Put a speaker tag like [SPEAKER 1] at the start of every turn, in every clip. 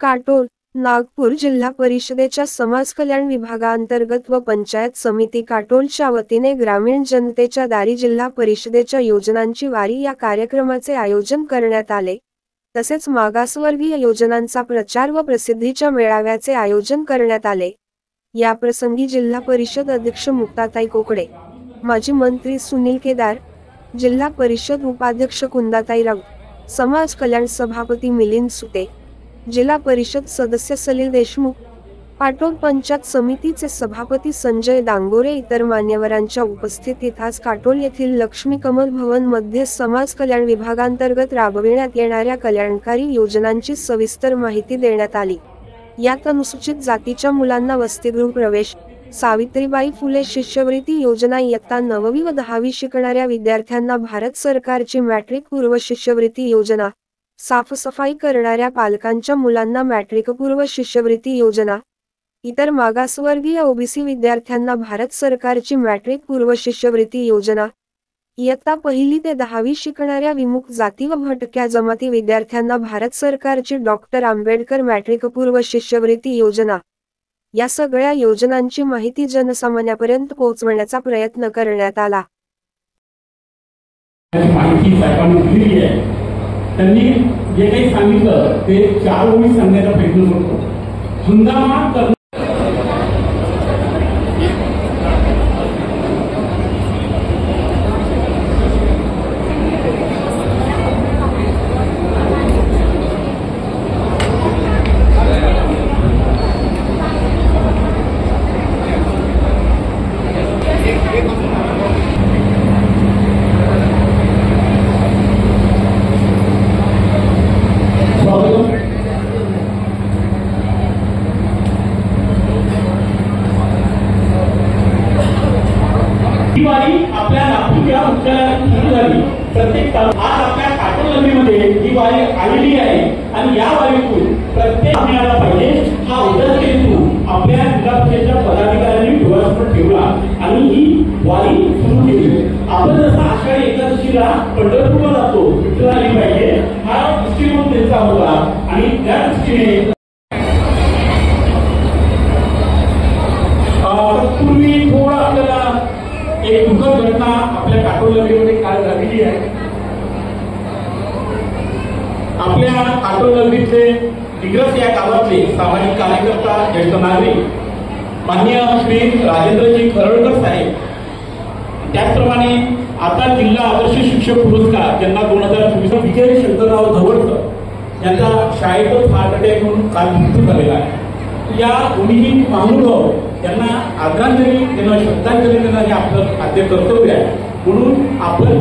[SPEAKER 1] काटोल नागपूर जिल्हा परिषदेच्या समाज कल्याण विभागांतर्गत व पंचायत समिती काटोलच्या वतीने ग्रामीण जनतेच्या दारी जिल्हा परिषदेच्या योजनांची वारी या कार्यक्रमाचे आयोजन करण्यात आले। तसेच मागासवर्गीय योजनांचा प्रचार व प्रसिद्धीच्या मेळाव्याचे आयोजन करण्यात आले। या प्रसंगी जिल्हा परिषद अध्यक्ष मुक्ताताई कोकडे, माजी मंत्री सुनील केदार, जिल्हा परिषद उपाध्यक्ष कुंदाताई राऊत, समाज कल्याण सभापती मिलिंद सुते, जिल्हा परिषद सदस्य सलील देशमुख, काटोल पंचायत समितीचे सभापती संजय दांगोरे इतर मान्यवरांच्या उपस्थितीत आज काटोल येथील लक्ष्मी कमल भवन मध्ये समाज कल्याण विभागांतर्गत राबविण्यात येणाऱ्या कल्याणकारी योजनांची सविस्तर माहिती देण्यात आली। यात अनुसूचित जातीच्या मुलांना वसतिगृह प्रवेश, सावित्रीबाई फुले शिष्यवृत्ती योजना, इयत्ता 9वी व 10वी शिकणाऱ्या विद्यार्थ्यांना भारत सरकारची मॅट्रिक पूर्व शिष्यवृत्ती योजना, साफसफाई करणाऱ्या पालकांच्या मुलांना मॅट्रिक पूर्व शिष्यवृत्ती योजना, इतर मागासवर्गीय ओबीसी विद्यार्थ्यांना भारत सरकारची मॅट्रिक पूर्व शिष्यवृत्ती योजना, इयत्ता 1ली ते 10वी शिकणाऱ्या विमुक्त जाती व भटक्या जमाती विद्यार्थ्यांना भारत सरकारची डॉक्टर आंबेडकर मॅट्रिक पूर्व शिष्यवृत्ती योजना, या सगळ्या योजनांची माहिती जनसामान्यापर्यंत पोहोचवण्याचा प्रयत्न करण्यात आला।
[SPEAKER 2] त्यांनी जे काही सांगितलं ते 4 ओळी सांगण्याचा प्रयत्न करतो। हंगामात आपल्या नागपूरच्या मुख्यालयात सुरू झाली। प्रत्येक आज आपल्या काटोल नगरीमध्ये ही वारी आलेली आहे आणि या वारीतून प्रत्येक आपल्याला पाहिजे हा उद्देश हेतू आपल्या जिल्हा परिषदेच्या पदाधिकाऱ्यांनी डोळ्यासमोर ठेवला आणि ही वारी सुरू केली। आपण जसं आषाढी एकादशीला पंढरपूरला जातो विठ्ठल आली पाहिजे हा दृष्टिकोन त्यांचा होता आणि त्या दृष्टीने पूर्वी थोडं आपल्याला एक दुःखद घटना आपल्या काटोल नगरीमध्ये काल झालेली आहे। आपल्या काटोल नगरीचे दिग्रस या गावातले सामाजिक कार्यकर्ता ज्येष्ठ नागरिक माननीय श्री राजेंद्रजी खरडकर साहेब, त्याचप्रमाणे आता जिल्हा आदर्श शिक्षक पुरस्कार ज्यांना 2024 विजय शंकरराव धवडकर यांचा शाळेतच हार्ट अटॅक म्हणून काल मृत्यू झालेला आहे। या दोन्ही महानुभाव त्यांना आदरांजली देणं, श्रद्धांजली देणं हे आपलं आद्य कर्तव्य आहे। म्हणून आपण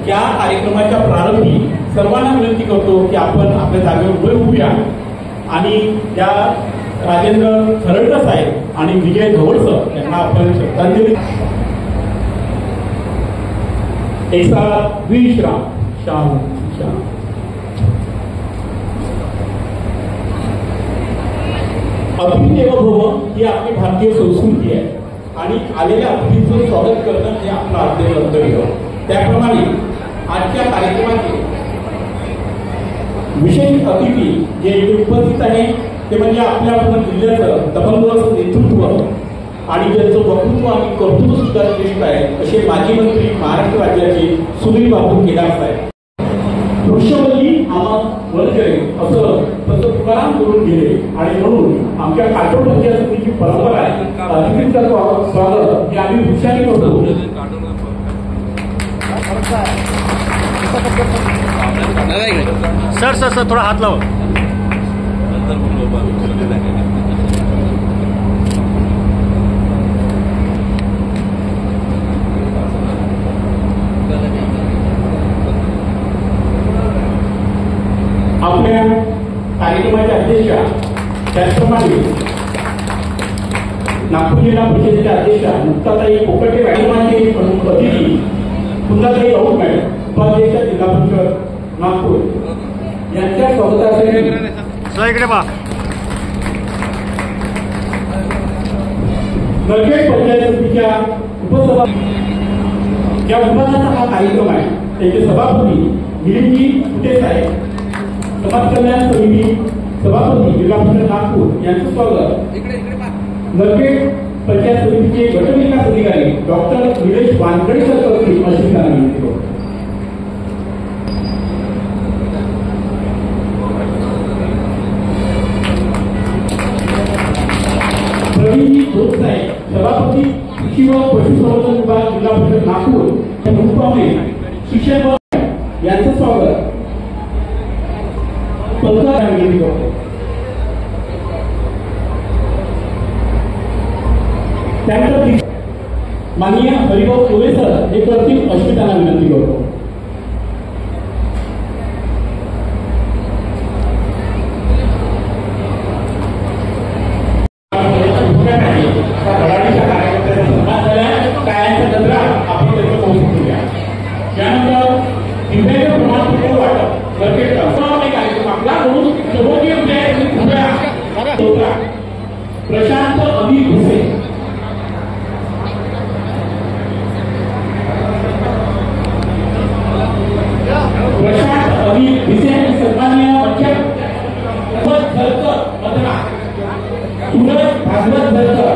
[SPEAKER 2] या कार्यक्रमाच्या प्रारंभी सर्वांना विनंती करतो की आपण आपल्या जागेवर उभे राहूया आणि या राजेंद्र खरडकर साहेब आणि विजय धवडकर यांना आपण श्रद्धांजली विश्राम शाम शाम। अतिथी भव ही आपली भारतीय संस्कृती आहे आणि आलेल्या अतिथीचं स्वागत करणं हे आपलं आद्य कर्तव्य। त्याप्रमाणे आजच्या कार्यक्रमाचे विशेष अतिथी जे उपस्थित आहे ते म्हणजे आपल्या जिल्ह्याचं दबंग नेतृत्व आणि ज्यांचं वक्तृत्व आणि कर्तृत्व सुद्धा श्रेष्ठ आहे असे माजी मंत्री महाराष्ट्र राज्याचे सुनील बाबू केदार साहेब। वृक्षवल्ली आम्हा वळकरे असं तसं तुकाराम करून गेले आणि म्हणून आमच्या काटोल पंचायत समितीची परंपरा आहे अतिथीचं स्वागत हे आम्ही वृक्षाने करतो।
[SPEAKER 3] सर सर सर थोड़ा हाथ लाओ।
[SPEAKER 2] आपल्या कार्यक्रमाच्या अध्यक्षा त्याचप्रमाणे नागपूर जिल्हा परिषदेच्या अध्यक्षा मुक्ताताई कोकडे मॅडमांचे प्रमुख अतिथी कुंदाताई राऊत मॅडम, उपाध्यक्ष जिल्हा परिषद नागपूर यांच्या स्वागतासाठी नरखेड पंचायत समितीच्या उपसभा ज्या विभागाचा हा कार्यक्रम आहे त्याचे सभापती मिलिंदजी सुते साहेब, समाज कल्याण समिती सभापती जिल्हा परिषद नागपूर यांचं स्वागत. नरखेड पंचायत समितीचे गट विकास अधिकारी डॉक्टर निलेश वानखडेकर करतील अशी त्यांना विनंती करतो. प्रवीणजी जोगसाहेब सभापती कृषी व पशुसंवर्धन विभाग जिल्हा परिषद नागपूर मुख्यमंत्री शिक्षण व यांचं स्वागत. विनंती करतो. त्यानंतर माननीय हरिभाऊ कोले सर हे करतील अशी त्यांना विनंती करतो. त्यानंतर दिव्यांग प्रमाणपत्र वाटप कार्यक्रम आपल्याकडून प्रशांत अनिल भुसे सन्माननीय भागवत धरकर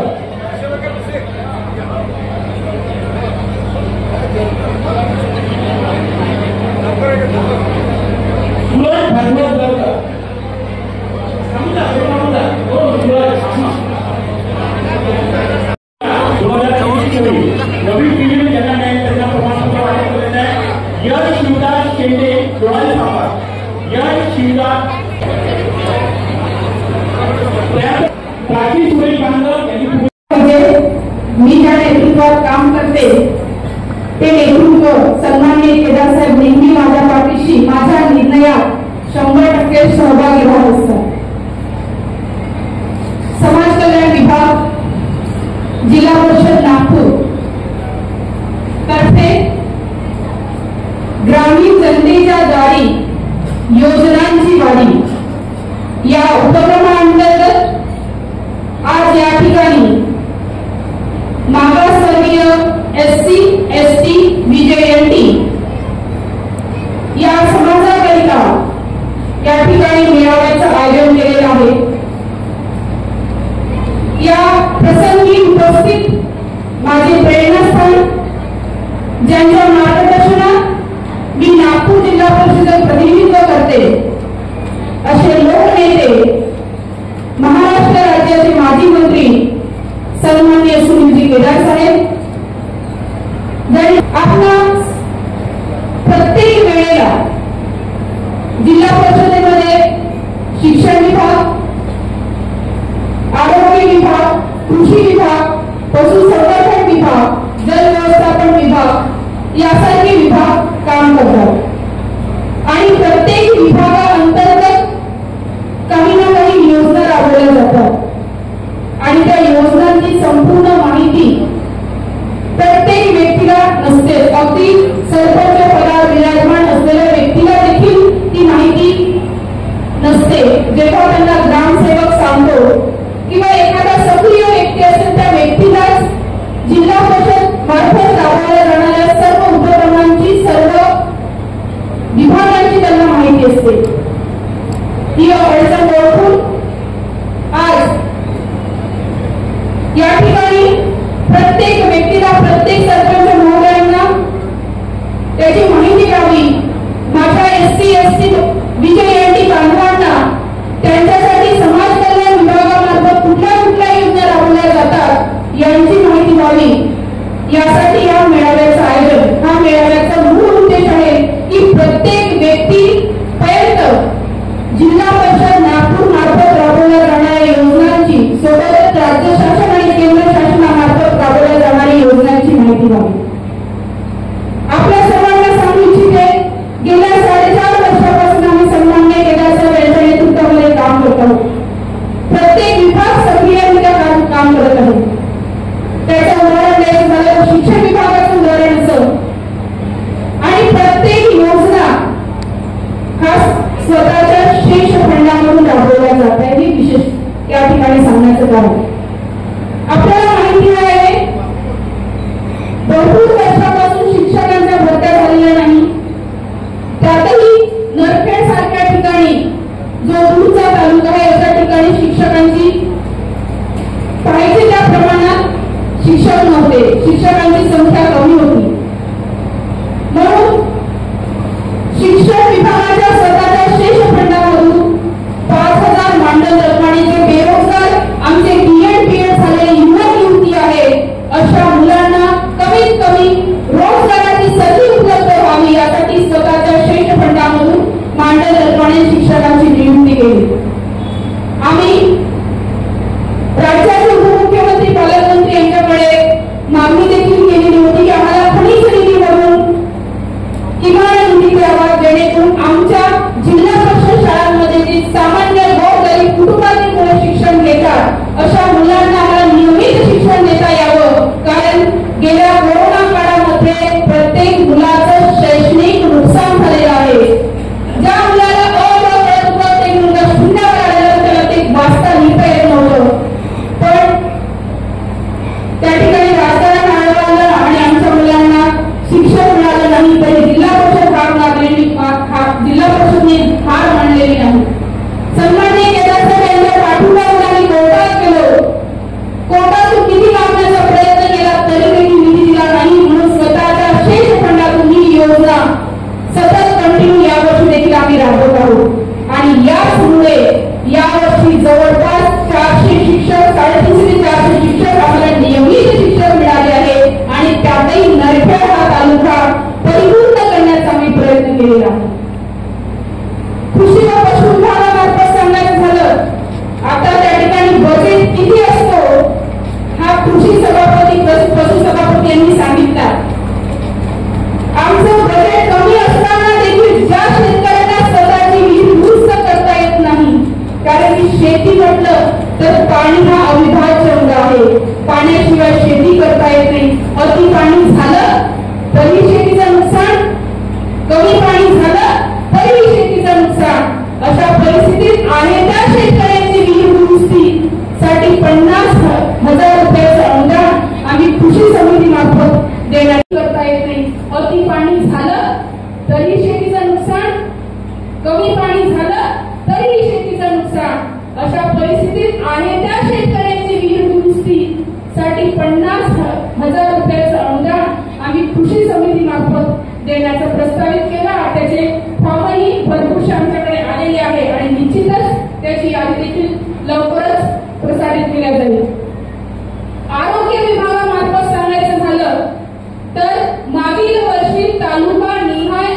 [SPEAKER 2] नवीन पिढीने ज्यांना त्यांना प्रमाणपत्र वाटप केलेलं आहे. यश शिवदास शेंडे डोळा सापा यश शिवदास प्राची सुरेश बांगर यांनी
[SPEAKER 3] मी ज्या नेतृत्वात काम करते ते नेतृत्व सन्माननीय केदार साहेब नेहमी माझ्या पाठीशी माझ्या निर्णयात 100% सहभागी राहत असतात. समाज कल्याण विभाग जिल्हा परिषद नागपूर तर्फे ग्रामीण जनतेच्या दारी योजनांची वारी या उपक्रमाअंतर्गत आज या ठिकाणी मागासवर्गीय SC ST VJNT या समाजाकरिता या ठिकाणी मेळाव्याचं आयोजन केलेलं आहे. या प्रसंगी उपस्थित माझे प्रेरणास्थान ज्यांच्या मार्गदर्शनात मी नागपूर जिल्हा परिषदेत प्रतिनिधित्व करते असे लोकनेते महाराष्ट्र राज्याचे माजी मंत्री सन्माननीय सुनीलजी केदार साहेब आपला प्रत्येक वेळेला जिल्हा परिषदेमध्ये शिक्षण विभाग, आरोग्य विभाग, कृषी विभाग, पशुसंवर्धन विभाग, जल व्यवस्थापन विभाग यासारखे विभाग काम करतात आणि प्रत्येक विभागाअंतर्गत काही ना काही योजना राबवल्या जातात आणि त्या योजनांची संपूर्ण माहिती प्रत्येक व्यक्तीला नसते. अगदी सरपंच पदावर विराजमान असलेल्या व्यक्तीला देखील ती माहिती नसते. जेव्हा त्यांना ग्रामसेवक सांगतो किंवा एखादा सक्रिय व्यक्ती असेल त्या व्यक्तीलाच जिल्हा परिषद मार्फत राबवल्या जाणाऱ्या सर्व उपक्रमांची सर्व विभागांची त्यांना माहिती असते. ही अडचण ओळखून आज या ठिकाणी प्रत्येक व्यक्तीला प्रत्येक सरपंच महोदयांना त्याची माहिती द्यावी. माझ्या SC ST VJNT बांधवांना त्यांच्यासाठी समाज कल्याण विभागामार्फत कुठल्या योजना राबवल्या जातात यांची माहिती द्यावी. यासाठी या मेळाव्याचं आयोजन, हा मेळाव्याचा मूळ उद्देश आहे की प्रत्येक व्यक्तीपर्यंत जिल्हा परिषद नागपूर मार्फत राबवल्या जाणाऱ्या योजनांची सोबतच राज्य शासन आणि केंद्र शासनामार्फत राबवल्या जाणाऱ्या योजनांची माहिती द्यावी. आपल्या सर्वांना सांगू इच्छिते, गेल्या 4.5 वर्षापासून आम्ही सन्माननीय केदार साहेब यांच्या नेतृत्वामध्ये काम करत आहोत. प्रत्येक विभाग सक्रियरित्या काम करत आहे. त्याचं उदाहरण द्यायचं झालं तर शिक्षण विभागाचं उदाहरण असं आणि प्रत्येक योजना खास स्वतःच्या शेष फंडामधून राबवल्या जात आहे. हे विशेष या ठिकाणी सांगण्याचं कारण आपल्याला माहिती आहे भरपूर वर्षापासून शिक्षकांच्या भरत्या झालेल्या नाही. त्यातही नरखेड सारख्या ठिकाणी जो दूरचा तालुका आहे होते, शिक्षकांची संख्या कमी होती. म्हणून शिक्षण विभागाच्या स्वतःच्या शेष फंडामधून 5,000 मांडल रकमाचे बेरोजगार आमचे DED PED झालेले युवती आहेत अशा मुलांना कमीत कमी रोजगाराची संधी उपलब्ध व्हावी यासाठी स्वतःच्या शेष फंडामधून मांडल रकमाने शिक्षकांची नियुक्ती केली. आम्ही राज्याचे उपमुख्यमंत्री पालकमंत्री यांच्याकडे मागणी देखील केलेली होती की आम्हाला खनिज निधीमधून किमान निधी द्यावा, जेणेकरून आमच्या जिल्हा परिषद शाळांमध्ये जे सामान्य गोरगरीब कुटुंबातील मुलं शिक्षण घेतात अशा मुलांना आम्हाला नियमित शिक्षण देता यावं. कारण गेल्या कोरोना काळामध्ये प्रत्येक मुलाचं शैक्षणिक नुकसान झालेलं आहे. ज्या मुलाला ते मुलगा शून्यावर आलेला त्याला ते वाचता लिहिता येत नव्हतं, पण त्या ठिकाणी राजकारण आढळलं आणि आमच्या मुलांना शिक्षण मिळालं नाही. तरी जिल्हा परिषद जिल्हा परिषदने हार मानलेली नाही. सन्माननीय केदारसाहेब यांच्या पाठिंब्यावर आम्ही कोर्टात गेलो. कोर्टातून निधी मागण्याचा प्रयत्न केला तरी त्यांनी निधी दिला नाही. म्हणून स्वतःच्या शेष फंडातून ही योजना सतत कंटिन्यू यावर्षी देखील आम्ही राबवत आहोत. आणि याचमुळे यावर्षी जवळपास 400 शिक्षक 350 ते 400 शिक्षक आम्हाला नियमित शिक्षण मिळाले आहे आणि त्यातही नरखेड हा तालुका परिपूर्ण करण्याचा आम्ही प्रयत्न केलेला आहे. कृषी व पशु विभागामार्फत सांगायचं झालं, आता त्या ठिकाणी बजेट किती असतो हा कृषी सभापती पशु सभापती यांनी सांगितला. आमचं बजेट कमी असताना देखील ज्या शेतकऱ्यांना स्वतःची विहीर दुरुस्त करता येत नाही, कारण की शेती म्हटलं तर पाणी हा अविभाज्य अंग आहे. पाण्याशिवाय शेती करता येत नाही. अति पाणी झालं तरी शेतीचं नुकसान, कमी पाणी झालं तरी शेतीचं नुकसान. अशा परिस्थितीत आहे त्या शेतकऱ्यांची विहीर दुरुस्तीसाठी 50,000 रुपयाचं अनुदान आम्ही कृषी समिती मार्फत देण्यात करता येत नाही. अति पाणी झालं तरी शेतीचं नुकसान, कमी पाणी झालं तरी शेतीचं नुकसान. अशा परिस्थितीत आहे त्या शेतकऱ्यांची विहीर दुरुस्तीसाठी 50,000 रुपयाचं अनुदान आम्ही कृषी समिती मार्फत देण्याचा प्रस्तावित केला. त्याचे फॉर्मही भरपूरशे आमच्याकडे आलेले आहे आणि निश्चितच त्याची यादी देखील लवकरच प्रसारित केल्या जाईल. आरोग्य विभागामार्फत सांगायचं झालं तर मागील वर्षी तालुका निहाय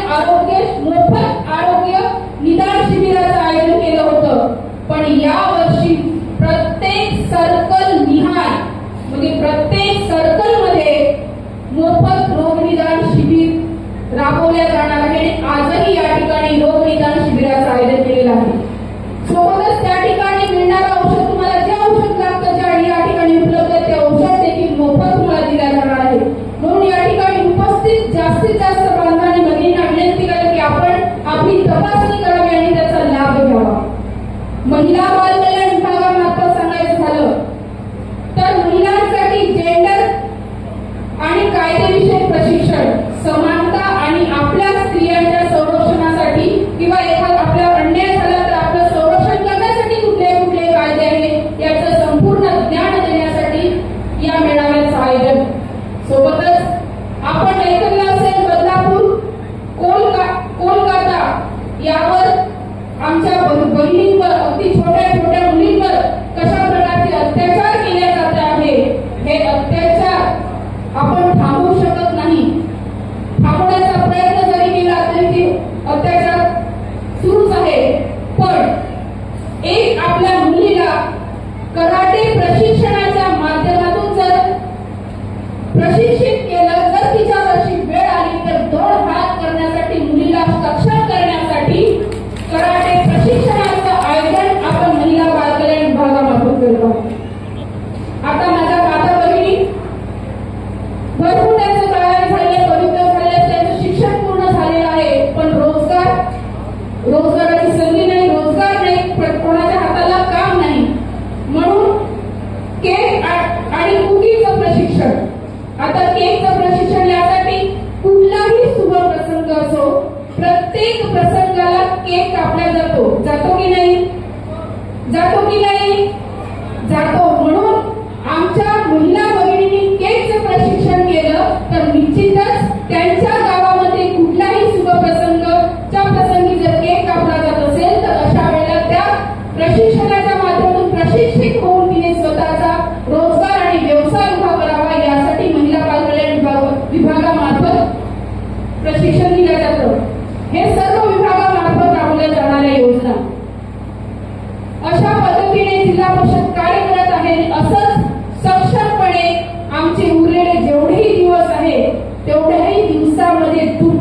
[SPEAKER 3] मोफत आरोग्य निदान शिबिराचं आयोजन केलं होतं, पण या वर्षी प्रत्येक सर्कल निहाय म्हणजे प्रत्येक सर्कल मध्ये मोफत रोग निदान शिबिर राबवल्या जाणार आहे. आजही या ठिकाणी रोग निदान शिबिराचं आयोजन केलेलं आहे. सोबतच त्या ठिकाणी मिळणारं औषध, तुम्हाला जे औषध लागतं ज्या या ठिकाणी उपलब्ध आहे ते औषध देखील मोफत तुम्हाला दिल्या जाणार आहे. म्हणून या ठिकाणी उपस्थित जास्तीत जास्त बांधवांनी भगिनींना विनंती करेल की आपण आपली तपासणी करावी आणि त्याचा लाभ घ्यावा. महिला बाल कल्याण विभागामार्फत सांगायचं झालं तर महिलांसाठी जेंडर आणि कायदेविषयक प्रशिक्षण, समानता आणि आपल्या स्त्रियांच्या संरक्षणासाठी किंवा एखादा आपल्यावर अन्याय झाला तर आपलं संरक्षण करण्यासाठी कुठले कुठले कायदे आहे याचं संपूर्ण ज्ञान देण्यासाठी या मेळाव्याचं आयोजन. सोबतच आपण ऐकलं असेल बदलापूर कोलकाता यावर आमच्या बहिणींवर अगदी छोट्या छोट्या मुलींवर कशा प्रकारचे अत्याचार केले जात आहे. हे अत्याचार आपण थांबवू शकत नाही. थांबवण्याचा प्रयत्न जरी केला तरी ते अत्याचार सुरूच आहे. पण एक आपल्या मुलीला कराटे प्रशिक्षणाच्या माध्यमातून जर प्रशिक्षित केलं, जर तिच्यावर अशी वेळ आली तर 2 हात करण्यासाठी मुलीला सक्षम करण्यासाठी कराटे प्रशिक्षणाचं आयोजन आपण महिला बाल कल्याण विभागामार्फत करतो. आता माझ्या माता भगिनी भरपूर त्यांचं तयार झाले, पवित्र झाले, त्यांचं शिक्षण पूर्ण झालेलं आहे, पण रोजगाराची संधी नाही, रोजगार नाही, कोणाच्या हाताला काम नाही. म्हणून केक आणि कुकीचं प्रशिक्षण. आता केकचं प्रशिक्षण यासाठी कुठलाही शुभ प्रसंग असो, प्रत्येक प्रसंगाला केक कापला जातो की नाही? जातो. म्हणून आमच्या महिला भगिनींनी केकचं प्रशिक्षण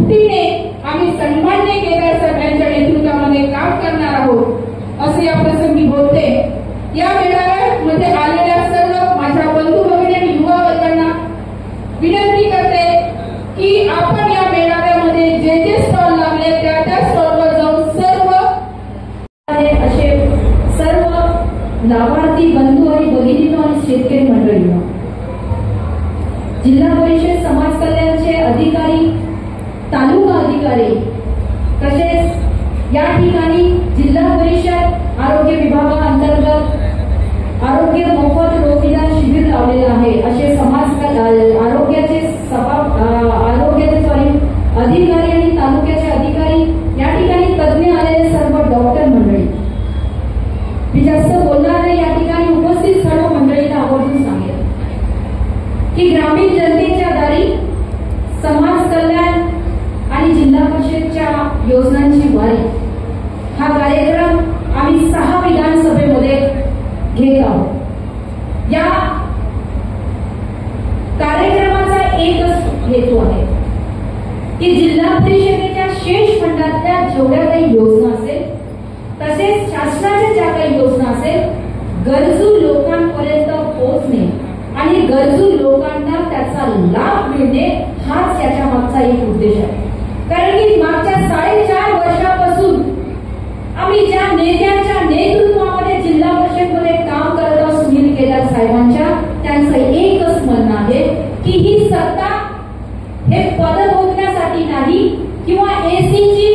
[SPEAKER 3] दुपटीने आम्ही सन्मान्य केदार साहेबांच्या नेतृत्वामध्ये काम करणार आहोत असे या प्रसंगी बोलते. या मेळाव्यामध्ये आलेल्या सर्व माझ्या बंधू भगिनी आणि युवा वर्गांना विनंती करते की आपण या मेळाव्यामध्ये जे जे स्टॉल लागले त्या स्टॉलवर जाऊन सर्व असे सर्व लाभार्थी बंधू आणि भगिनींनो आणि शेतकरी मंडळींनो, जिल्हा परिषद समाज कल्याणचे अधिकारी, तालुका अधिकारी तसेच या ठिकाणी जिल्हा परिषद आरोग्य विभागाअंतर्गत आरोग्य मोफत रोगनिदान शिबिर लावलेले आहे. असे समाज आरोग्याचे अधिकारी आणि तालुक्याचे अधिकारी, या ठिकाणी तज्ञ आलेले सर्व डॉक्टर मंडळी. मी जास्त बोलणार नाही, या ठिकाणी उपस्थित सर्व मंडळींना आवर्जून सांगेल की ग्रामीण जनतेच्या दारी समाज कल्याण आणि जिल्हा परिषदच्या योजनांची वारी हा कार्यक्रम आम्ही 6 विधानसभेमध्ये घेत आहोत. या कार्यक्रमाचा एकच हेतू आहे की जिल्हा परिषदेच्या शेष फंडातल्या जेवढ्या काही योजना असेल तसेच शासनाच्या ज्या काही योजना असेल गरजू लोकांपर्यंत पोहोचणे आणि गरजू लोकांना त्याचा लाभ मिळणे हाच याच्या मागचा एक उद्देश आहे. कारण की मागच्या 4.5 वर्षापासून आम्ही ज्या नेत्यांच्या नेतृत्वामध्ये जिल्हा परिषदमध्ये काम करत आहोत सुनील केदार साहेबांच्या, त्यांचं एकच म्हणणं आहे की ही सत्ता हे पद भोगण्यासाठी नाही किंवा एसीची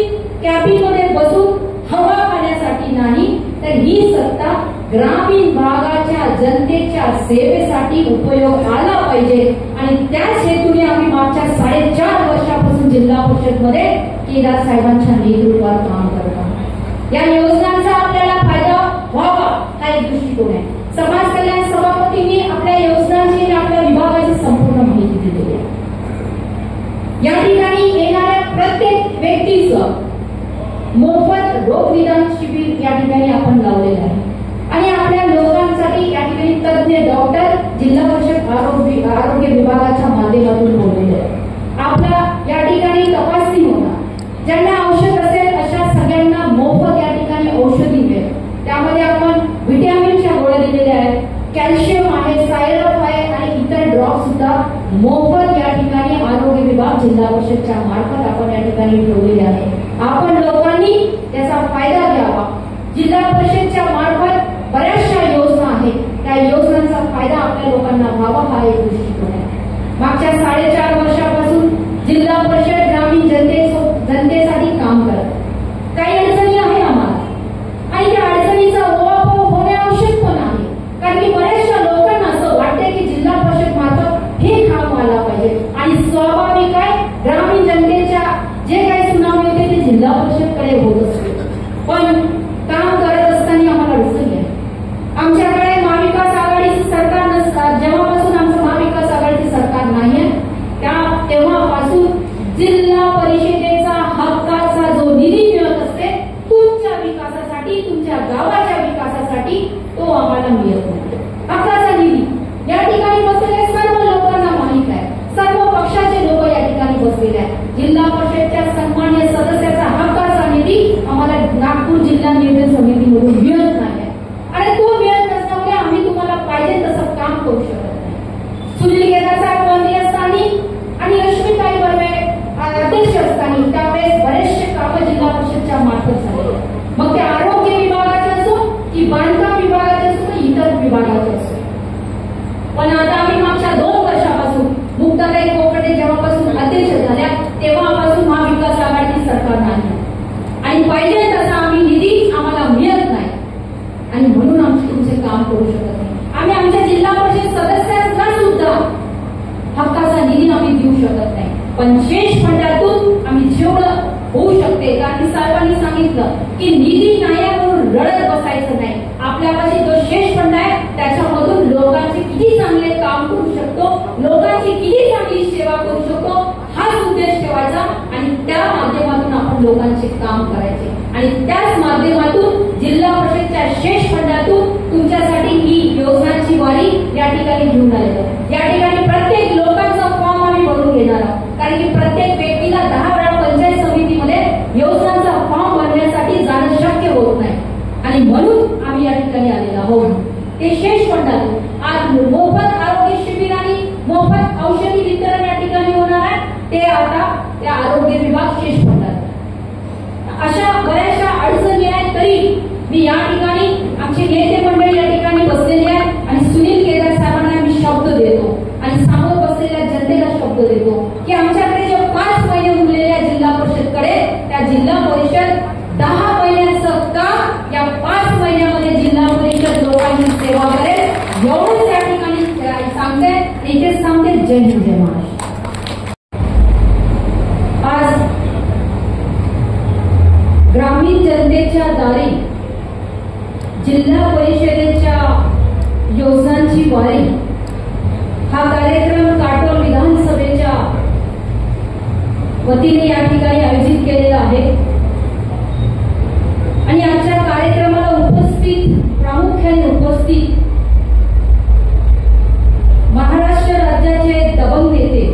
[SPEAKER 3] कॅबिनमध्ये बसून हवा खाण्यासाठी नाही, तर ही सत्ता ग्रामीण भागाच्या जनतेच्या सेवेसाठी उपयोग आला पाहिजे. आणि त्याच हेतूने आम्ही मागच्या 4.5 वर्षापासून जिल्हा परिषदमध्ये केदार साहेबांच्या नेतृत्वात काम करत आहोत. या योजनांचा आपल्याला फायदा व्हावा हा एक दृष्टिकोन आहे. समाज कल्याण सभापतींनी आपल्या योजनांची आणि आपल्या विभागाची संपूर्ण माहिती दिलेली आहे. या ठिकाणी येणाऱ्या प्रत्येक व्यक्तीचं मोफत रोग निदान शिबिर या ठिकाणी आपण लावलेलं आहे आणि आपल्या लोकांसाठी या ठिकाणी तज्ञ डॉक्टर जिल्हा परिषद आरोग्य विभागाच्या माध्यमातून बोललेले आहे. आपला या ठिकाणी तपासणी होणार, ज्यांना औषध असेल अशा सगळ्यांना मोफत या ठिकाणी औषधी मिळेल. त्यामध्ये आपण व्हिटॅमिनच्या गोळ्या दिलेल्या आहेत, कॅल्शियम आहे, सायरप आहे आणि इतर ड्रॉप सुद्धा मोफत या ठिकाणी आरोग्य विभाग जिल्हा परिषदच्या मार्फत आपण या ठिकाणी ठेवलेले आहे. आपण लोकांनी त्याचा फायदा घ्यावा. जिल्हा परिषदच्या मार्फत बऱ्याचशा योजना आहेत, त्या योजनांचा फायदा आपल्या लोकांना व्हावा हा एक दृष्टिकोन आहे. मागच्या 4.5 वर्षापासून जिल्हा परिषद ग्रामीण जनतेसाठी काम करत. काही अडचणी आहे आम्हाला आणि त्या अडचणीचा ओवापोह होणे आवश्यक पण आहे. कारण की बऱ्याचशा लोकांना असं वाटते की जिल्हा परिषद मार्फत हे काम व्हायला पाहिजे आणि स्वाभाविक आहे ग्रामीण जनतेच्या जे काही सुनावणी होते ते जिल्हा परिषदकडे होत असते. पण काम करत असताना आम्हाला अडचणी आहे. आमच्याकडे महाविकास आघाडीचं सरकार नसतात, जेव्हापासून आमचं महाविकास आघाडीचं सरकार नाही आहे तेव्हापासून जिल्हा परिषदेचा हक्काचा जो निधी मिळत असते तुमच्या विकासासाठी, तुमच्या गावाच्या विकासासाठी, तो आम्हाला मिळत नाही. हक्काचा निधी या ठिकाणी बसलेल्या सर्व लोकांना माहित आहे, सर्व पक्षाचे लोक या ठिकाणी बसलेले आहेत. जिल्हा परिषदच्या सन्मान्य सदस्याचा हक्काचा निधी आम्हाला नागपूर जिल्हा नियोजन समितीमधून मिळत नाही आणि तो मिळत नसल्यामुळे आम्ही तुम्हाला पाहिजे तसं काम करू शकत नाही. सुनील केदार साहेब मंत्री असताना आणि लक्ष्मीताई बर्वे अध्यक्ष असताना त्यावेळेस बरेचसे कामं जिल्हा परिषदच्या मार्फत झाले. मग ते आरोग्य विभागाचे असो की बांधकाम विभागाचे असो की इतर विभागाचे असो. पण आता आम्ही मागच्या 2 वर्षापासून मुक्ताताई कोकटे जेव्हापासून अध्यक्ष झाल्या तेव्हापासून महाविकास आघाडी सरकार नाही आणि पाहिजे तसा आम्ही निधी आम्हाला मिळत नाही आणि म्हणून आम्ही तुमचे काम करू शकत नाही. आम्ही आमच्या जिल्हा परिषद सदस्यांना सुद्धा हक्काचा निधी आम्ही देऊ शकत नाही. पण शेष फंडातून आम्ही जेवढं होऊ शकते, कारण साहेबांनी सांगितलं की निधी नाही म्हणून रडत बसायचं नाही. आपल्यापाशी जो शेष फंड आहे त्याच्यामधून लोकांचे किती चांगले काम करू शकतो, लोकांची किती चांगली सेवा करू शकतो हाच उद्देश ठेवायचा आणि त्या माध्यमातून आपण लोकांचे काम करायचे आणि त्याच माध्यमातून जिल्हा परिषदच्या शेष फंडातून तुमच्यासाठी ही योजनांची वारी या ठिकाणी घेऊन आलेलो. या ठिकाणी प्रत्येक लोकांचा फॉर्म आम्ही भरून घेणार आहोत कारण की प्रत्येक व्यक्तीला 10 वेळा औषधी वितरण या ठिकाणी होणार आहे, ते आता त्या आरोग्य विभाग शेष पडतात. अशा बऱ्याचशा अडचणी आहेत, तरी मी या ठिकाणी आमचे नेते मंडळी या ठिकाणी बसलेले आहेत आणि सुनील केदार साहेबांना मी शब्द देतो आणि समोर बसलेल्या जनतेला शब्द देतो की आमच्याकडे जे 5 महिने उरलेल्या जिल्हा परिषदकडे, त्या जिल्हा परिषद 10 महिन्यांचं काम या 5 महिन्यामध्ये जिल्हा परिषद लोकांची सेवा करेल, एवढंच या ठिकाणी सांगते. इथेच सांगते. जय हिंद, जय महाराष्ट्र. आज ग्रामीण जनतेच्या दारी जिल्हा परिषदेच्या योजनांची वारी हा कार्यक्रम काटोल विधानसभेच्या वतीने या ठिकाणी आयोजित केलेला आहे. आणि आजच्या कार्यक्रमाला प्रामुख्याने उपस्थित महाराष्ट्र राज्याचे दबंग नेते,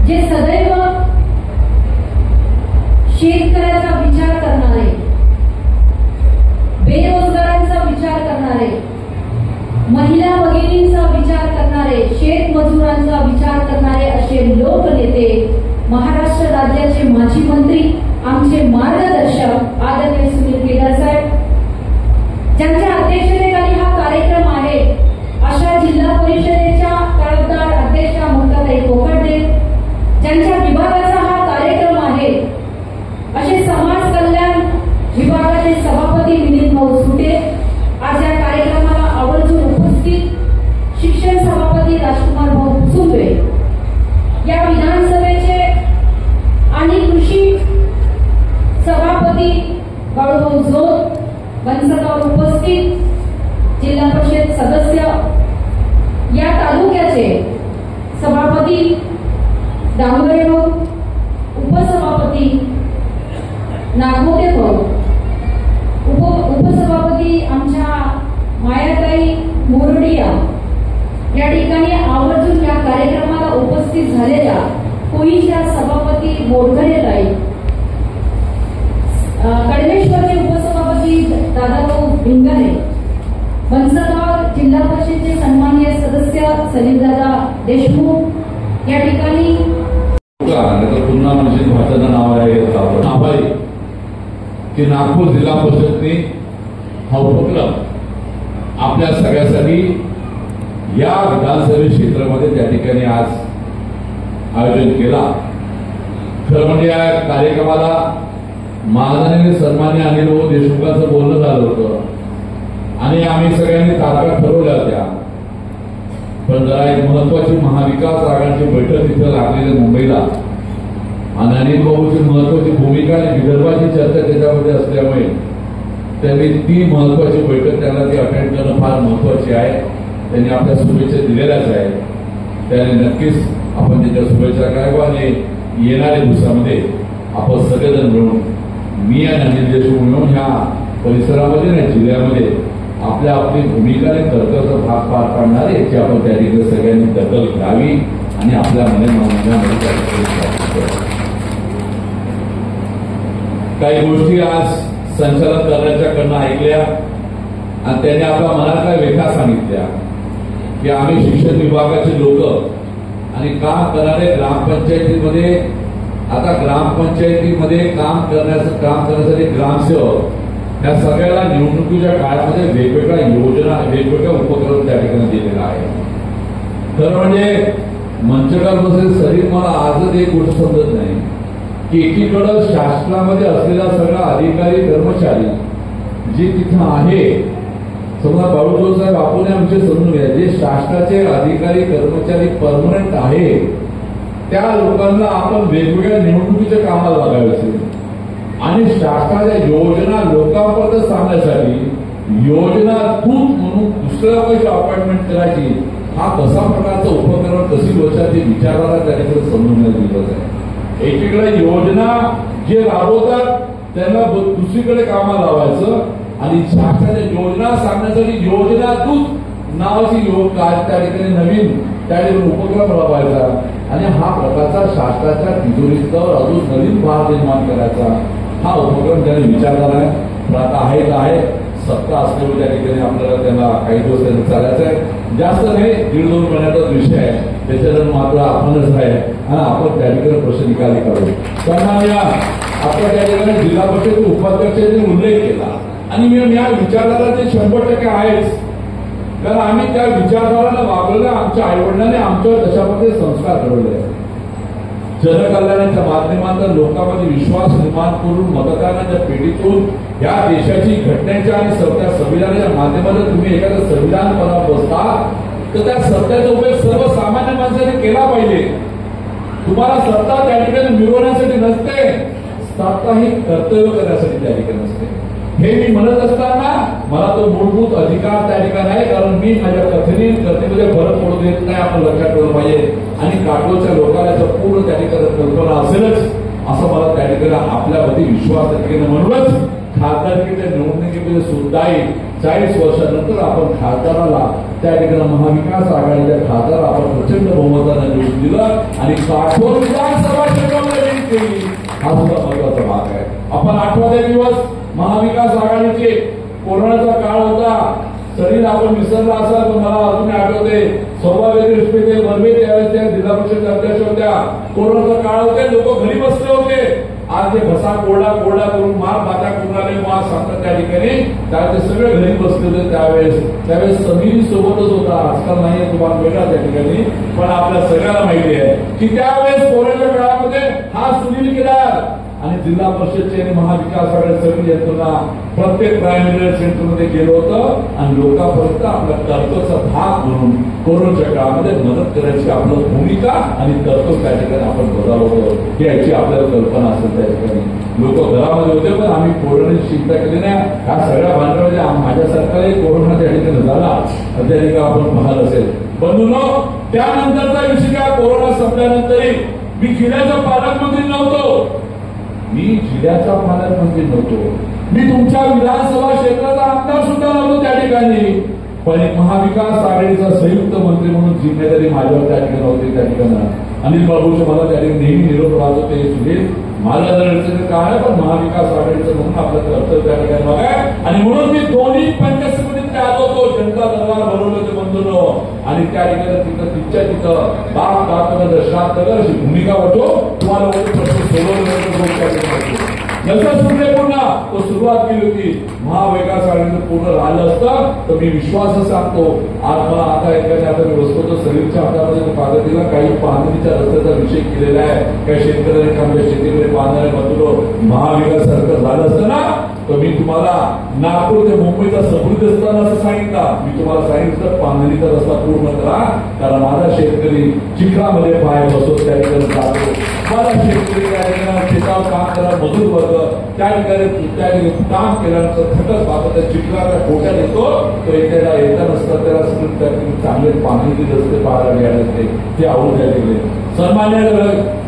[SPEAKER 3] जे सदैव शेतकऱ्याचा विचार करणारे, बेरोजगारांचा विचार करणारे, महिला भगिनींचा विचार करणारे, शेतमजुरांचा विचार करणारे असे लोकनेते, महाराष्ट्र राज्याचे माजी मंत्री, आमचे मार्गदर्शक आदरणीय सुनील केदार साहेब, ज्यांच्या अध्यक्षतेखाली हा कार्यक्रम आहे, अशा जिल्हा परिषदेच्या तळपदार अध्यक्षा मुक्ताताई कोकटे, ज्यांच्या विभागाचा हा कार्यक्रम आहे, असे समाज कल्याण विभागाचे सभापती मिलिंद भाऊ सुटे, आज या कार्यक्रमाला आवर्जून उपस्थित शिक्षण सभापती राजकुमार भाऊ सुंबे, या विधानसभेचे आणि कृषी सभापती बाळूभाऊ जोत, मंचावर उपस्थित जिल्हा परिषद सदस्य, या तालुक्याचे सभापती डांगरे भाऊ, उपसभापती नागमोदे भाऊ, उपसभापती आमच्या मायाताई मोरडिया, या ठिकाणी आवर्जून या कार्यक्रमाला उपस्थित झालेल्या कोळीच्या सभापती मोरघरेताई, कडमेश्वरचे उपसभापती दादाभाऊ भिंगारे, मंचावर जिल्हा परिषदेचे सन्माननीय सदस्य सलीमदादा देशमुख, या ठिकाणी
[SPEAKER 4] पुन्हा म्हणजे भाषाचं नाव आहे आभारी की नागपूर जिल्हा परिषदने हा उपक्रम आपल्या सगळ्यासाठी या विधानसभा क्षेत्रामध्ये त्या ठिकाणी आज आयोजन केला. खरं म्हणजे या कार्यक्रमाला महाजनाने सन्मान्य अनिल भाऊ देशमुखांचं बोलणं झालं होतं आणि आम्ही सगळ्यांनी तारखा ठरवल्या होत्या, पण जरा एक महत्वाची महाविकास आघाडीची बैठक तिथे लागलेली मुंबईला आणि अनिल बाबूची महत्वाची भूमिका आणि विदर्भाची चर्चा त्याच्यामध्ये असल्यामुळे त्यांनी ती महत्वाची बैठक त्यांना ती अटेंड करणं फार महत्वाची आहे. त्यांनी आपल्या शुभेच्छा दिलेल्याच आहेत, त्याने नक्कीच आपण त्याच्या शुभेच्छा कराव्या आणि येणाऱ्या दिवसामध्ये आपण सगळेजण मिळून, मी आणि अनिल देशमुख मिळून ह्या परिसरामध्ये आणि जिल्ह्यामध्ये आपल्या आपली भूमिका आणि कर्तव्याचा भाग पार पाडणार याची आपण त्या ठिकाणी सगळ्यांनी दखल घ्यावी आणि आपल्या काही गोष्टी आज संचालन करण्याच्याकडनं ऐकल्या आणि त्यांनी आपल्या मनातल्या व्यथा सांगितल्या की आम्ही शिक्षण विभागाचे लोक आणि काम करणारे ग्रामपंचायतीमध्ये, आता ग्रामपंचायतीमध्ये काम करण्यासाठी ग्रामसेवक या सगळ्याला निवडणुकीच्या काळामध्ये वेगवेगळ्या योजना, वेगवेगळ्या उपक्रम त्या ठिकाणी दिलेला आहे. खरं म्हणजे मंचकार बसेल सरी मला आजच एक गोष्ट समजत नाही की एकीकडं शासनामध्ये असलेला सगळा अधिकारी कर्मचारी जे तिथं आहे, समजा बाळूभाऊ साहेब आपण आमचे समजून घ्या, जे शासनाचे अधिकारी कर्मचारी परमनंट आहे त्या लोकांना आपण वेगवेगळ्या निवडणुकीच्या कामाला लागायचे आणि शासनाच्या योजना लोकांपर्यंत सांगण्यासाठी योजना दूत म्हणून दुसऱ्या पैसे अपॉइंटमेंट करायची, हा कसा प्रकारचा उपक्रम, कशी गोष्ट ती विचाराला त्याच्याकडे समजून दिलं आहे. एकीकडे योजना जे राबवतात त्यांना दुसरीकडे कामाला लावायचं आणि शासनाच्या योजना सांगण्यासाठी योजना दूत नावाची त्या ठिकाणी नवीन त्या ठिकाणी उपक्रम राबवायचा आणि हा प्रकारचा शासनाच्या तिजोरीवर अजून नवीन भार निर्माण करायचा हा उपक्रम त्यांनी विचारला आहे. पण आता आहे, सत्ता असल्यामुळे त्या ठिकाणी आपल्याला त्यांना काही दिवस चालायचं आहे. जास्त नाही 1.5-2 महिन्याचा विषय आहे, त्याच्यानंतर मात्र आपणच आहे आणि आपण त्या ठिकाणी प्रश्न निकाली काढू. सन्माननीय आपण त्या ठिकाणी जिल्हा परिषद उपाध्यक्षांनी उल्लेख केला आणि मी या विचारधारा ते 100% आहेच, कारण आम्ही त्या विचारधाराला वागवलं. आमच्या आईवडिलांनी आमच्यावर तशामध्ये संस्कार घडवले. जनकल्याणाच्या माध्यमातून लोकांमध्ये विश्वास निर्माण करून मतदानाच्या पेढीतून या देशाची घटनेच्या आणि त्या संविधानाच्या माध्यमातून तुम्ही एखादं संविधान बनवत बसता तर त्या सत्तेचा उपयोग सर्वसामान्य माणसाने केला पाहिजे. तुम्हाला सत्ता त्या ठिकाणी मिळवण्यासाठी नसते, सत्ता ही कर्तव्य करण्यासाठी त्या ठिकाणी नसते. हे मी म्हणत असताना मला तो मूलभूत अधिकार त्या ठिकाणी आहे, कारण मी माझ्या कथेमध्ये फरक पडू देत नाही. आपण लक्षात ठेवलं पाहिजे आणि काटोलच्या लोकांना पूर्ण त्या ठिकाणी कल्पना असेलच असं मला त्या ठिकाणी आपल्यामध्ये विश्वास त्या ठिकाणी. म्हणूनच खासदारकीच्या निवडणुकीमध्ये सुद्धाही 40 वर्षानंतर आपण खासदाराला त्या ठिकाणी महाविकास आघाडीच्या खासदार आपण प्रचंड बहुमताने निवडून दिलं आणि काटोल विधानसभा क्षेत्रामध्ये केली. हा सुद्धा महत्वाचा भाग आहे. आपण 8वा दिवस महाविकास आघाडीचे कोरोनाचा काळ होता, शरीर आपण विसरला असाल तर मला अजून आठवते. सौभाग्य दृष्टीने बर्वे त्यावेळेस त्या जिल्हा परिषद अध्यक्ष होत्या. कोरोनाचा काळ होते, लोक घरी बसले होते. आज ते घसा कोरडा करून मार बाता करून आले मार सांगतात त्या ठिकाणी. त्यावेळेस ते सगळे घरी बसले होते. त्यावेळेस समीर सोबतच होता, आजकाल नाही तुम्हाला वेगळा त्या ठिकाणी. पण आपल्या सगळ्याला माहिती आहे की त्यावेळेस कोरोनाच्या काळामध्ये हा सुनील केदार आणि जिल्हा परिषदचे आणि महाविकास आघाडी सगळी यंत्रणा प्रत्येक प्रायमरी सेंटरमध्ये गेलो होतं आणि लोकांपर्यंत आपल्या कर्तव्याचा भाग म्हणून कोरोनाच्या काळामध्ये मदत करायची आपलं भूमिका आणि कर्तव्य त्या ठिकाणी आपण बजावलं होतं. याची आपल्याला कल्पना असेल. त्या ठिकाणी लोक घरामध्ये होते, पण आम्ही कोरोनाची चिंता केली नाही. ह्या सगळ्या भांडवलामध्ये माझ्यासारखाही कोरोना त्या ठिकाणी झाला त्या ठिकाणी आपण पाहत असेल. बंधूंनो, त्यानंतरचा विषय काय, कोरोना संपल्यानंतरही मी जिल्ह्याचा पालकमंत्री नव्हतो, मी जिल्ह्याचा पालकमंत्री नव्हतो, मी तुमच्या विधानसभा क्षेत्राचा आमदार सुद्धा नव्हतो त्या ठिकाणी. पण एक महाविकास आघाडीचा संयुक्त मंत्री म्हणून जिम्मेदारी माझ्यावर त्या ठिकाणी होती. त्या ठिकाणी अनिल बाबूचे मला त्या ठिकाणी नेहमी निरोप राहत होते, सुनील माझ्या अडचणीचं काय आहे, पण महाविकास आघाडीचं म्हणून आपलं कर्तव्य त्या ठिकाणी बघाय. आणि म्हणून मी दोन्ही पंचायत समितीत आलो होतो, जनता दरबार भरवलं होते बंधूंनो. आणि त्या ठिकाणी तिथं बाप दाखवण्याचा श्राद्ध अशी भूमिका होतो. तुम्हाला प्रश्न सोडवलं नंतर सुरले पुन्हा तो सुरुवात केली होती. महाविकास आघाडीचं पूर्ण राहिलं असतं तर मी विश्वास सांगतो. आज मला आता एखाद्या आता मी बसतो सरीरच्या हातामध्ये कागद दिला, काही पाहणीच्या रस्त्याचा विषय केलेला आहे, काही शेतकऱ्यांनी आमच्या शेतीकडे पाहणारे बंधू महाविकास सरकार झालं असतं ना तर मी तुम्हाला नागपूर ते मुंबईचा समृद्धी असताना असं सांगितलं. मी तुम्हाला सांगितलं पांढरीचा रस्ता पूर्ण करा, कारण माझा शेतकरी चिखलामध्ये पाय बसतो त्या ठिकाणी जातो. माझा शेतकरी त्या ठिकाणी शेतावर काम करा, मजूर वर्ग त्या ठिकाणी काम केल्यानंतर थकत पाहतो, त्या चिखलाच्या पोट्यात येतो. तो एखादा येता नसता त्याला चांगले पाणी रस्ते पाहायला मिळाले असते, ते आवडून द्यायला गेले. सन्मान्य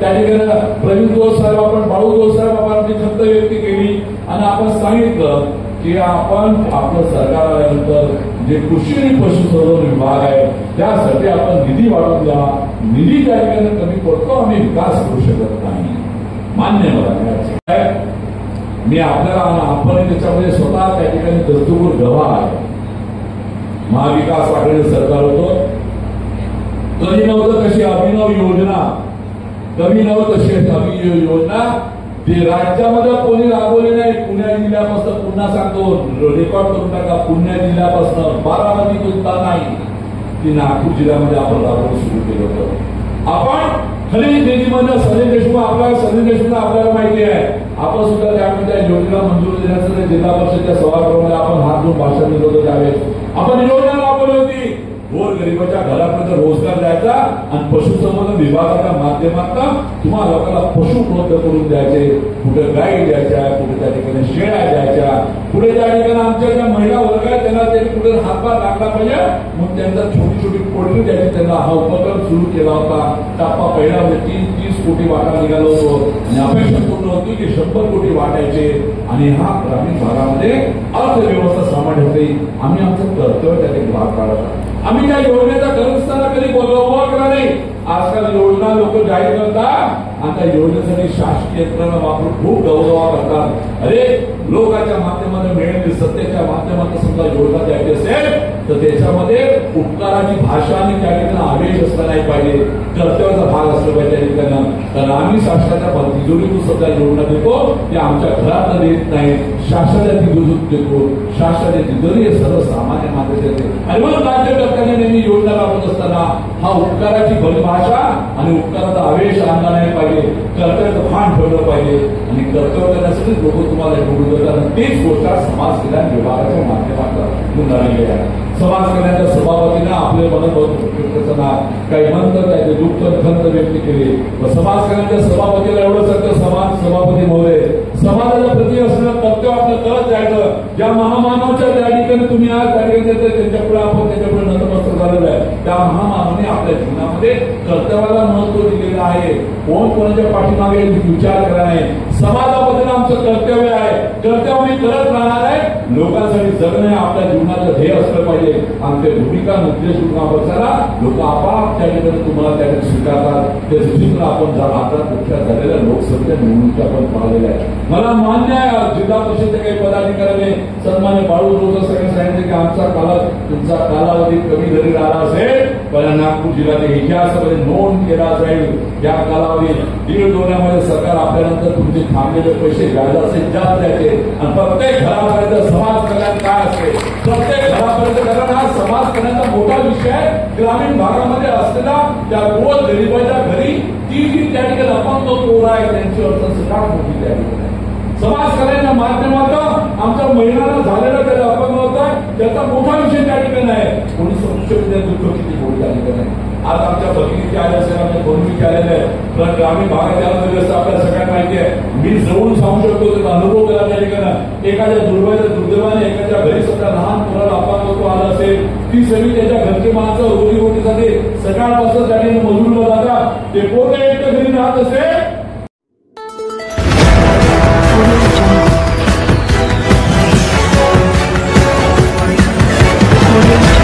[SPEAKER 4] त्या ठिकाणी प्रवीण जोर साहेब आपण बाळू जोर साहेब आपण खंत व्यक्त केली आणि आपण सांगितलं की आपण आपलं सरकार आल्यानंतर जे कृषी आणि पशुसंवर्धन विभाग आहे त्यासाठी आपण निधी वाढवून द्या. निधी त्या ठिकाणी कमी पडतो, आम्ही विकास करू शकत नाही. मान्य मला मी आपल्याला आपण त्याच्यामध्ये स्वतः त्या ठिकाणी दस्तूर गवाह आहे. महाविकास आघाडी सरकार होतं, कधी नव्हतं कशी अभिनव योजना, कमी नव्हतं तशी अभिनव योजना ते राज्यामध्ये कोणी राबवली नाही. पुणे जिल्ह्यापासून पुन्हा सांगतो, रेकॉर्ड करून टाका, पुणे जिल्ह्यापासून बारामती सुद्धा नाही ती नागपूर जिल्ह्यामध्ये आपण राबवून सुरू केलं होतं. आपण खनिज निधीमध्ये सनी देशमुख आपल्याला माहिती आहे, आपण सुद्धा त्यामध्ये योजना मंजूर देण्यासाठी जिल्हा परिषदेच्या सभागृहामध्ये आपण हात धुवून भाषण दिलं होतं. त्यावेळेस आपण योजना राबवली होती, गोरगरिबाच्या घरापर्यंत रोजगार द्यायचा आणि पशुसंवर्धन विभागाच्या माध्यमातून तुम्हाला लोकांना पशु उपलब्ध करून द्यायचे. कुठे गाय द्यायच्या, कुठे त्या ठिकाणी शेळ्या द्यायच्या, पुढे त्या ठिकाणी आमच्या ज्या महिला वर्ग आहेत त्यांना त्यांनी कुठे हातभार लागला पाहिजे मग त्यांचा छोटी पोल्ट्री द्यायची. त्यांना हा उपक्रम सुरू केला होता. टप्पा पहिला म्हणजे 30 कोटी वाटा निघाला होतो आणि अपेक्षा पूर्ण होती की 100 कोटी वाटायचे आणि हा ग्रामीण भागामध्ये अर्थव्यवस्था सामान्य होते. आम्ही आमचं कर्तव्य त्या ठिकाणी भाग पाडत आम्ही त्या योजनेचा करत असताना कधी बोलवा करा नाही. आजकाल योजना लोक जाहीर करतात आणि त्या योजनेसाठी शासकीय यंत्रणा वापरून खूप गौरवा करतात. अरे लोकांच्या माध्यमातून मिळेल सत्तेच्या माध्यमातून समजा योजना द्यायची असेल तर त्याच्यामध्ये उपकाराची भाषा आणि त्या ठिकाणी आवेश असला नाही पाहिजे, कर्तव्याचा भाग असला पाहिजे त्या ठिकाणी. तर आम्ही शासनाच्या तिजोरीतून सध्या योजना देतो ते आमच्या घरात देत नाही, शासनाच्या तिजोरीत देतो. शासनाच्या तिजोरी हे सर्वसामान्य माणसाचे देते. आणि मग राज्यकर्त्यांनी नेहमी योजना राबवत असताना हा उपकाराची परिभाषा आणि उपकाराचा आवेश आणला नाही पाहिजे, कर्तव्याचं भान ठेवलं पाहिजे. आणि कर्तव्य करण्यासाठी लोक तुम्हाला निवडून देतात. तेच गोष्ट समाज कल्याण विभागाच्या माध्यमातून झालेली आहे. समाज कल्याणाच्या सभापतीनं आपले मन काही म्हणतात त्याचे दुःख खंत व्यक्त केली. समाज कल्याणाच्या सभापतीला एवढं सत्य समाज सभापती महोदय समाजाच्या प्रति असणं कर्तव्य आपलं करत जायचं. ज्या महामानवाच्या त्या ठिकाणी तुम्ही आज त्या ठिकाणी त्यांच्यापुढे आपण त्याच्यापुढे नतमस्तक झालेलं आहे, त्या महामानवाने आपल्या जीवनामध्ये कर्तव्याला महत्व दिलेलं आहे. कोण कोणाच्या पाठीमागे विचार करा नाही. समाजाबद्दल आमचं कर्तव्य आहे, कर्तव्य आम्ही करत राहणार आहे. लोकांसाठी जगणं आपल्या जीवनाचं ध्येय असलं पाहिजे. आमच्या भूमिका निर्देश बसायला लोक आपाप त्या ठिकाणी तुम्हाला त्या ठिकाणी स्वीकारतात. ते चित्र आपण आता कुठल्या झालेल्या लोकसभेच्या निवडणुकीत आपण पाहिलेल्या आहे. मला मान्य आहे जिल्हा परिषदेच्या काही पदाधिकाऱ्याने सन्मान्य बाळू रोज सगळ्यांनी सांगितले की आमचा तुमचा कालावधी कमी जरी राहिला असेल पण नागपूर जिल्ह्याच्या इतिहासामध्ये नोंद केला जाईल. या कालावधीत 1.5 महिन्यामध्ये सरकार आपल्यानंतर तुमचे थांबलेले पैसे व्याजाचे जास्त द्यायचे आणि प्रत्येक घरापर्यंत समाज कल्याण काय असते, प्रत्येक घरापर्यंत. कारण हा समाज कल्याणाचा मोठा विषय आहे. ग्रामीण भागामध्ये असलेला त्या गोल गरिबाच्या घरी ती जी त्या ठिकाणी अपंग पोरं आहे त्यांची अडचण सगळ्यात मोठी त्या ठिकाणी. समाज कल्याणाच्या माध्यमातून आमच्या महिलांना झालेला त्याचा अपंग होता त्याचा मोठा विषय त्या ठिकाणी आहे. कोणी समजू शकते दुःख किती मोठं त्या ठिकाणी आहे. आज आमच्या भगिनीचे आले असेल, आमच्या बंधूचे आलेले आहे. पण ग्रामीण भागात आपल्याला सगळ्यांना माहिती आहे. मी जवळून सांगू शकतो त्याचा अनुभव केला त्या ठिकाणी. एखाद्या दुर्दैवाने एखाद्या घरी सध्या लहान मुलाला अपंगत्व आलं असेल, ती सगळी त्याच्या घरची माणसं रोजीरोटीसाठी सकाळपासून त्या ठिकाणी मजूरला जातात. ते पोरं एकटं घरी राहत असेल
[SPEAKER 1] Audio